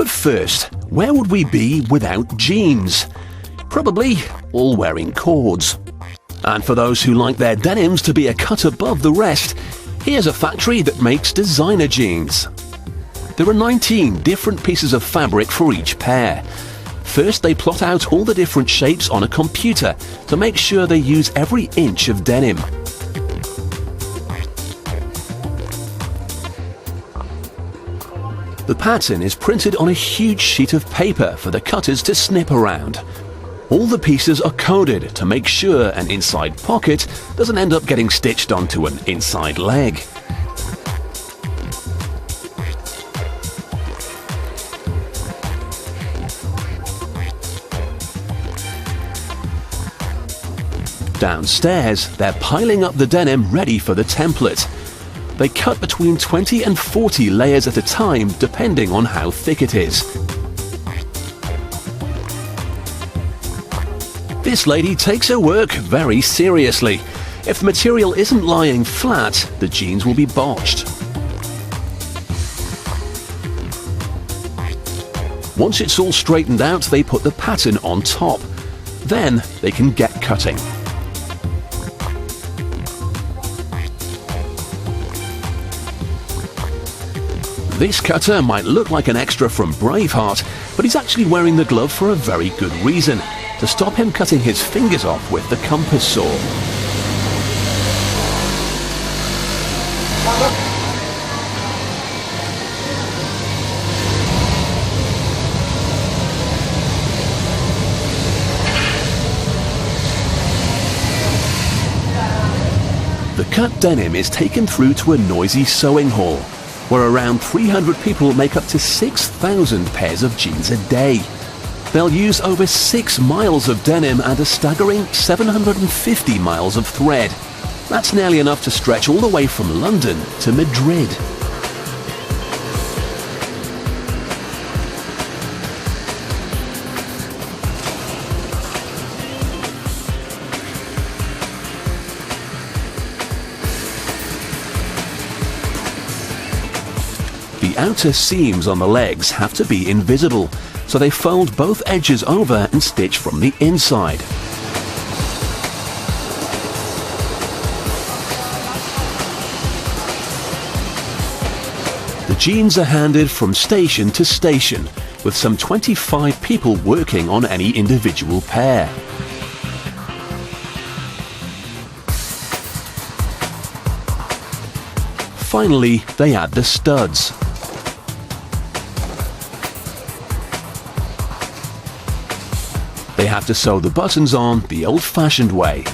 But first, where would we be without jeans? Probably all wearing cords. And for those who like their denims to be a cut above the rest, here's a factory that makes designer jeans. There are 19 different pieces of fabric for each pair. First, they plot out all the different shapes on a computer to make sure they use every inch of denim. The pattern is printed on a huge sheet of paper for the cutters to snip around. All the pieces are coded to make sure an inside pocket doesn't end up getting stitched onto an inside leg. Downstairs, they're piling up the denim ready for the template. They cut between 20 and 40 layers at a time, depending on how thick it is. This lady takes her work very seriously. If the material isn't lying flat, the jeans will be botched. Once it's all straightened out, they put the pattern on top. Then they can get cutting. This cutter might look like an extra from Braveheart, but he's actually wearing the glove for a very good reason: to stop him cutting his fingers off with the compass saw. The cut denim is taken through to a noisy sewing hall, where around 300 people make up to 6,000 pairs of jeans a day. They'll use over 6 miles of denim and a staggering 750 miles of thread. That's nearly enough to stretch all the way from London to Madrid. The outer seams on the legs have to be invisible, so they fold both edges over and stitch from the inside. The jeans are handed from station to station, with some 25 people working on any individual pair. Finally, they add the studs. They have to sew the buttons on the old-fashioned way.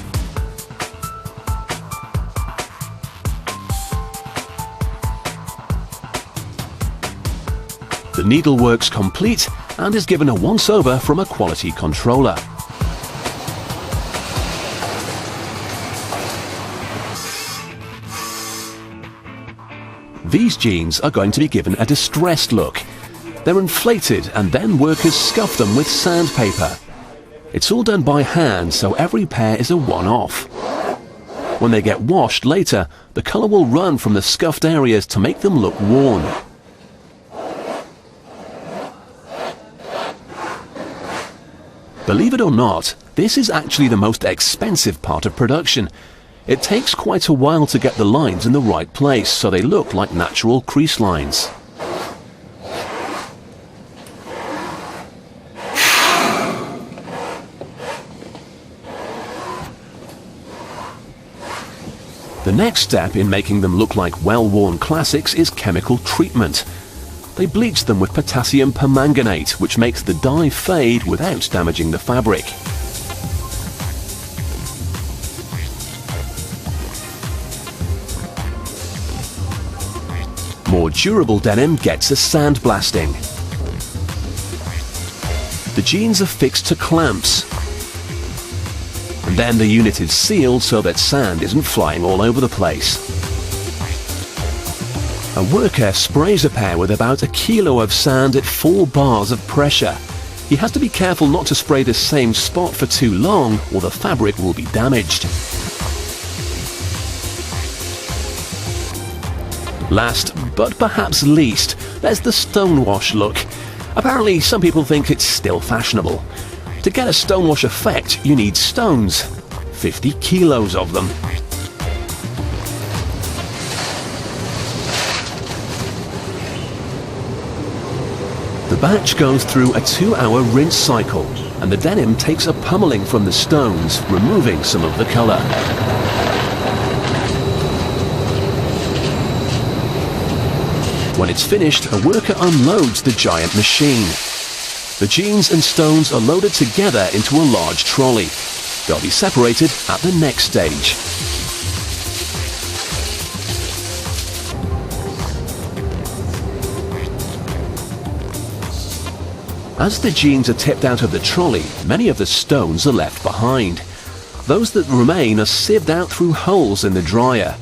The needlework's complete and is given a once-over from a quality controller. These jeans are going to be given a distressed look. They're inflated and then workers scuff them with sandpaper. It's all done by hand, so every pair is a one-off. When they get washed later, the colour will run from the scuffed areas to make them look worn. Believe it or not, this is actually the most expensive part of production. It takes quite a while to get the lines in the right place, so they look like natural crease lines. The next step in making them look like well-worn classics is chemical treatment. They bleach them with potassium permanganate, which makes the dye fade without damaging the fabric. More durable denim gets a sandblasting. The jeans are fixed to clamps. And then the unit is sealed so that sand isn't flying all over the place. A worker sprays a pair with about 1 kilo of sand at 4 bars of pressure. He has to be careful not to spray the same spot for too long, or the fabric will be damaged. Last, but perhaps least, there's the stonewash look. Apparently, some people think it's still fashionable. To get a stonewash effect, you need stones. 50 kilos of them. The batch goes through a 2-hour rinse cycle, and the denim takes a pummeling from the stones, removing some of the colour. When it's finished, a worker unloads the giant machine. The jeans and stones are loaded together into a large trolley. They'll be separated at the next stage. As the jeans are tipped out of the trolley, many of the stones are left behind. Those that remain are sieved out through holes in the dryer.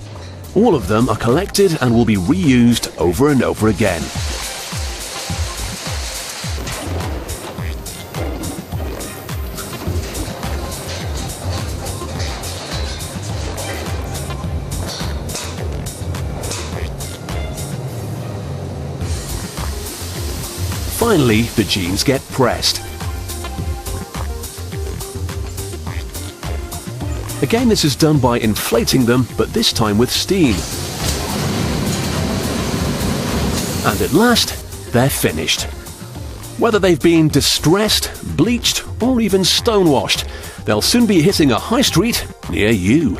All of them are collected and will be reused over and over again. Finally, the jeans get pressed. Again, this is done by inflating them, but this time with steam. And at last, they're finished. Whether they've been distressed, bleached, or even stonewashed, they'll soon be hitting a high street near you.